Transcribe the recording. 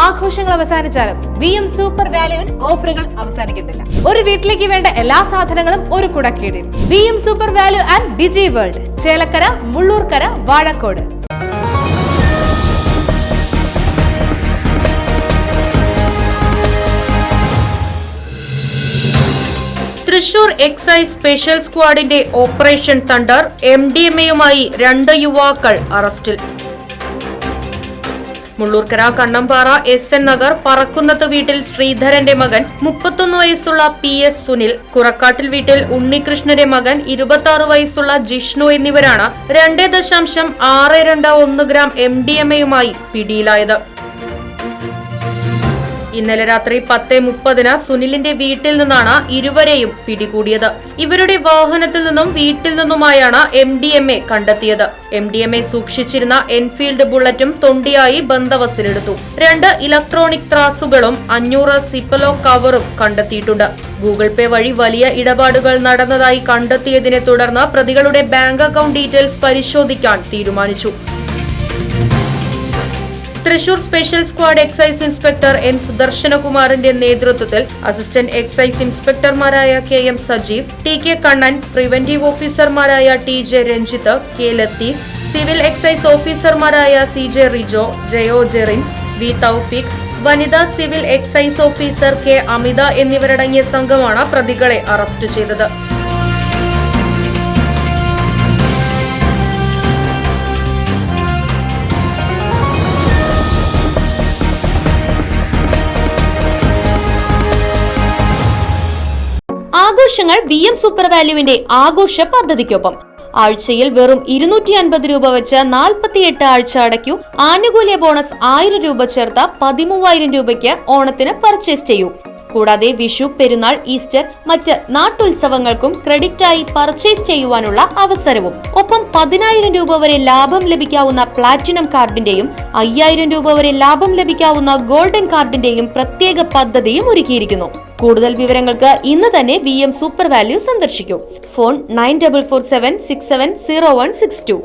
ആഘോഷങ്ങൾ അവസാനിച്ചാലും VM super വാല്യുവിൽ ഓഫറുകൾ അവസാനിക്കുന്നില്ല. ഒരു വീട്ടിലേക്ക് വേണ്ട എല്ലാ സാധനങ്ങളും ഒരു കുടക്കീഴിൽ. VM super value and digi world, Chelakkara, Mullurkara, Vazhakkode. Thrissur excise special സ്ക്വാഡിന്റെ ഓപ്പറേഷൻ തണ്ടർ MDMAയുമായി 2 യുവാക്കൾ അറസ്റ്റിൽ. മുള്ളൂർക്കര കണ്ണമ്പാറ SN നഗർ പറക്കുന്നത്ത് വീട്ടിൽ ശ്രീധരന്റെ മകൻ 31 വയസ്സുള്ള PS സുനിൽ, കുറക്കാട്ടിൽ വീട്ടിൽ ഉണ്ണികൃഷ്ണന്റെ മകൻ 26 വയസ്സുള്ള ജിഷ്ണു എന്നിവരാണ് 2.621 ഗ്രാം MDMAയുമായി പിടിയിലായത്. ഇന്നലെ രാത്രി 10:30 സുനിലിന്റെ വീട്ടിൽ നിന്നാണ് ഇരുവരെയും പിടികൂടിയത്. ഇവരുടെ വാഹനത്തിൽ നിന്നും വീട്ടിൽ നിന്നുമായാണ് MDMA കണ്ടെത്തിയത്. MDMA സൂക്ഷിച്ചിരുന്ന എൻഫീൽഡ് ബുള്ളറ്റും തൊണ്ടിയായി ബന്ദവസിലെടുത്തു. 2 ഇലക്ട്രോണിക് ത്രാസുകളും 500 സിപ്പലോ കവറും കണ്ടെത്തിയിട്ടുണ്ട്. ഗൂഗിൾ പേ വഴി വലിയ ഇടപാടുകൾ നടന്നതായി കണ്ടെത്തിയതിനെ തുടർന്ന് പ്രതികളുടെ ബാങ്ക് അക്കൗണ്ട് ഡീറ്റെയിൽസ് പരിശോധിക്കാൻ തീരുമാനിച്ചു. Thrissur special squad excise inspector N സുദർശനകുമാറിന്റെ നേതൃത്വത്തിൽ അസിസ്റ്റന്റ് എക്സൈസ് ഇൻസ്പെക്ടർമാരായ KM Sajeev, TK Kannan, preventive ഓഫീസർമാരായ TJ Ranjith, K Latheef, civil excise ഓഫീസർമാരായ CJ റിജോ, ജയോ ജെറിൻ, V തൗഫീഖ്, വനിതാ civil excise officer K Amitha എന്നിവരടങ്ങിയ സംഘമാണ് പ്രതികളെ അറസ്റ്റ് ചെയ്തത്. ആഘോഷങ്ങൾ VM സൂപ്പർ വാല്യുവിന്റെ ആഘോഷ പദ്ധതിക്കൊപ്പം. ആഴ്ചയിൽ വെറും 250 രൂപ വെച്ച് 48 ആഴ്ച അടയ്ക്കൂ. ആനുകൂല്യ ബോണസ് 1000 രൂപ ചേർത്ത 13000 രൂപയ്ക്ക് ഓണത്തിന് പർച്ചേസ് ചെയ്യൂ. കൂടാതെ വിഷു, പെരുന്നാൾ, ഈസ്റ്റർ, മറ്റ് നാട്ടുത്സവങ്ങൾക്കും ക്രെഡിറ്റായി പർച്ചേസ് ചെയ്യുവാനുള്ള അവസരവും. ഒപ്പം 10000 രൂപ വരെ ലാഭം ലഭിക്കാവുന്ന പ്ലാറ്റിനം കാർഡിന്റെയും 5000 രൂപ വരെ ലാഭം ലഭിക്കാവുന്ന ഗോൾഡൻ കാർഡിന്റെയും പ്രത്യേക പദ്ധതിയും ഒരുക്കിയിരിക്കുന്നു. കൂടുതൽ വിവരങ്ങൾക്ക് ഇന്ന് തന്നെ VM സൂപ്പർ വാല്യൂ സന്ദർശിക്കൂ. ഫോൺ 9447670162.